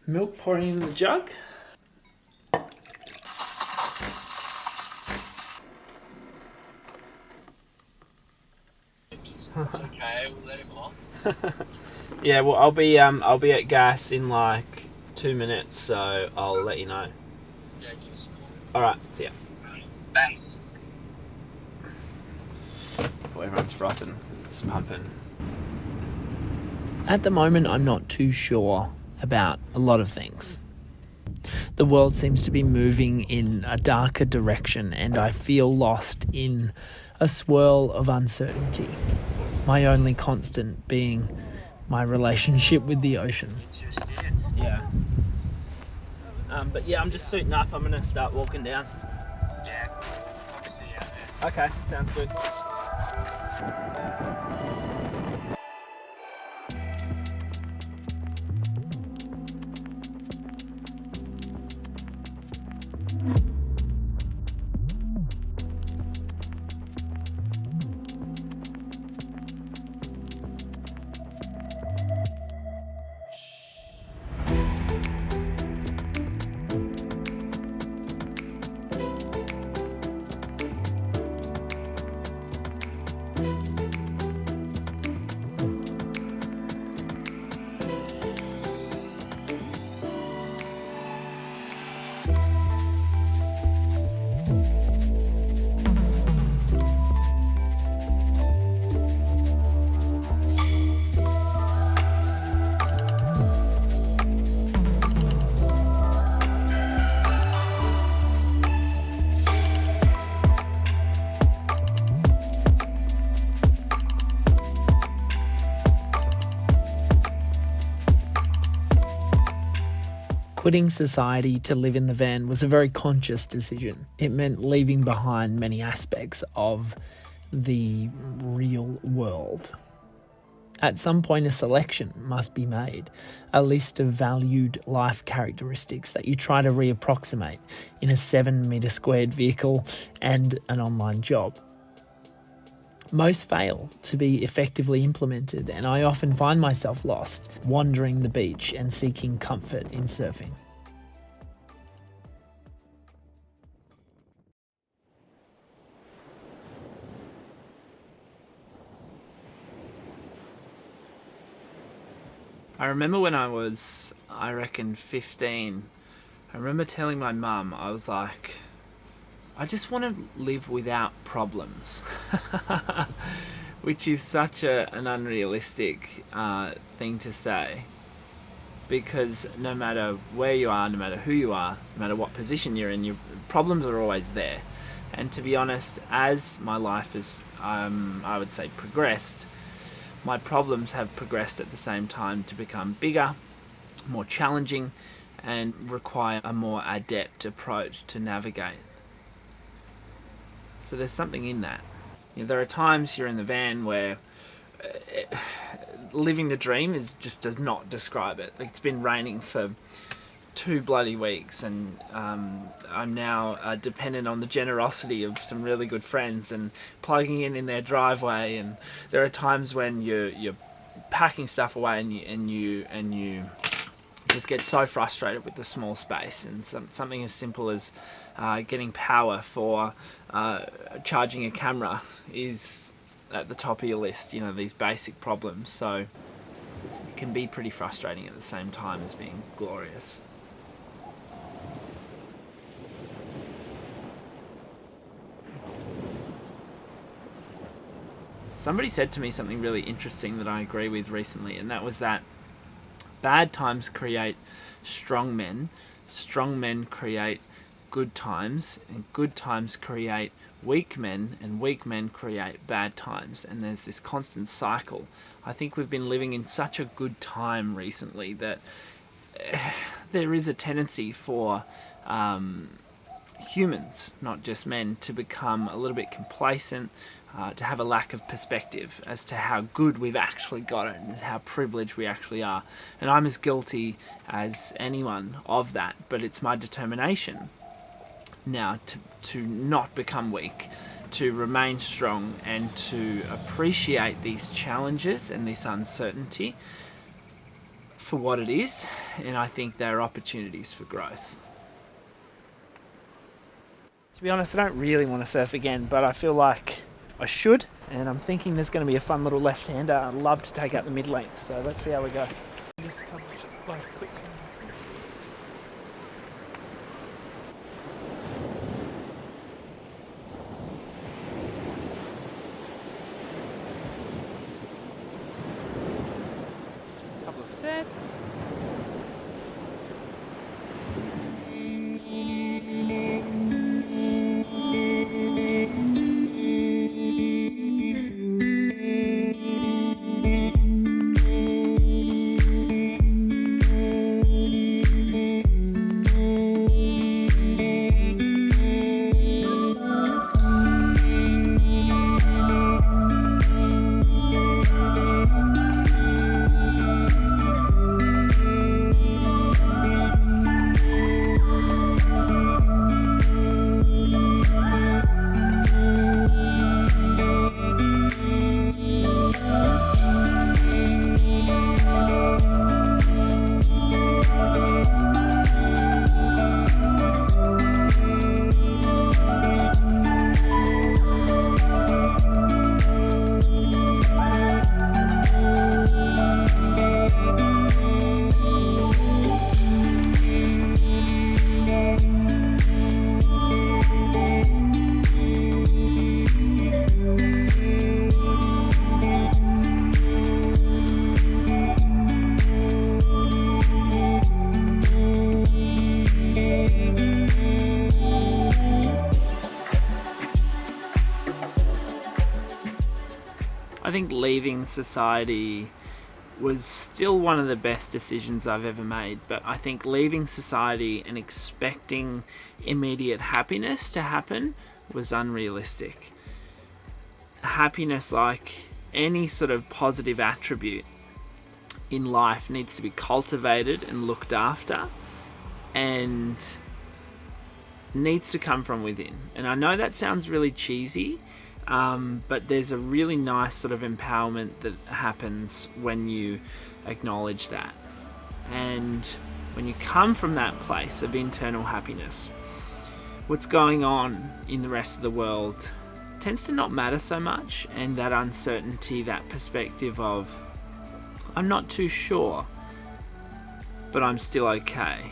Milk pouring in the jug. It's okay, we'll let him off. Yeah, well, I'll be at gas in like 2 minutes, so I'll let you know. Yeah, give us a call. Alright, see ya. Thanks. Well, everyone's frothing. It's pumping. At the moment, I'm not too sure about a lot of things. The world seems to be moving in a darker direction, and I feel lost in a swirl of uncertainty. My only constant being my relationship with the ocean. Yeah. But yeah, I'm just suiting up. I'm going to start walking down. Yeah, obviously out there. Okay, sounds good. Quitting society to live in the van was a very conscious decision. It meant leaving behind many aspects of the real world. At some point, a selection must be made, a list of valued life characteristics that you try to reapproximate in a 7 metre squared vehicle and an online job. Most fail to be effectively implemented, and I often find myself lost, wandering the beach and seeking comfort in surfing. I remember when I was, 15, I remember telling my mum, I was like, I just want to live without problems. Which is such an unrealistic thing to say. Because no matter where you are, no matter who you are, no matter what position you're in, your problems are always there. And to be honest, as my life has, I would say, progressed, my problems have progressed at the same time to become bigger, more challenging, and require a more adept approach to navigate. So there's something in that. You know, there are times you're in the van where living the dream does not describe it. Like, it's been raining for 2 bloody weeks, and I'm now dependent on the generosity of some really good friends and plugging in their driveway. And there are times when you're packing stuff away and you just get so frustrated with the small space, and something as simple as getting power for charging a camera is at the top of your list. You know, these basic problems. So it can be pretty frustrating at the same time as being glorious. Somebody said to me something really interesting that I agree with recently, and that was that bad times create strong men create good times, and good times create weak men, and weak men create bad times, and there's this constant cycle. I think we've been living in such a good time recently that there is a tendency for humans, not just men, to become a little bit complacent, to have a lack of perspective as to how good we've actually got it and how privileged we actually are. And I'm as guilty as anyone of that, but it's my determination now to not become weak, to remain strong, and to appreciate these challenges and this uncertainty for what it is, and I think there are opportunities for growth. To be honest, I don't really want to surf again, but I feel like I should, and I'm thinking there's going to be a fun little left-hander. I'd love to take out the mid-length, so let's see how we go. Just a couple of sets. I think leaving society was still one of the best decisions I've ever made, but I think leaving society and expecting immediate happiness to happen was unrealistic. Happiness, like any sort of positive attribute in life, needs to be cultivated and looked after, and needs to come from within. And I know that sounds really cheesy, but there's a really nice sort of empowerment that happens when you acknowledge that. And when you come from that place of internal happiness, what's going on in the rest of the world tends to not matter so much, and that uncertainty, that perspective of, I'm not too sure, but I'm still okay,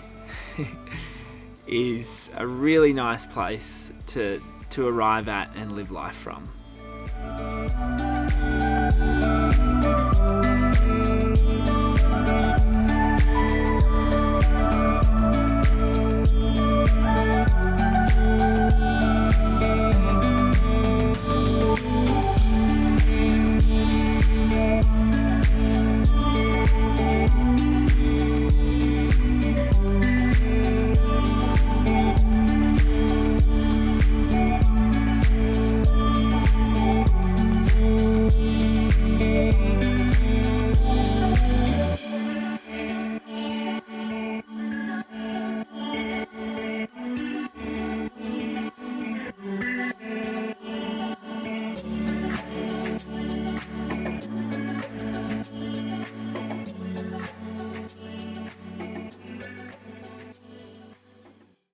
is a really nice place to arrive at and live life from.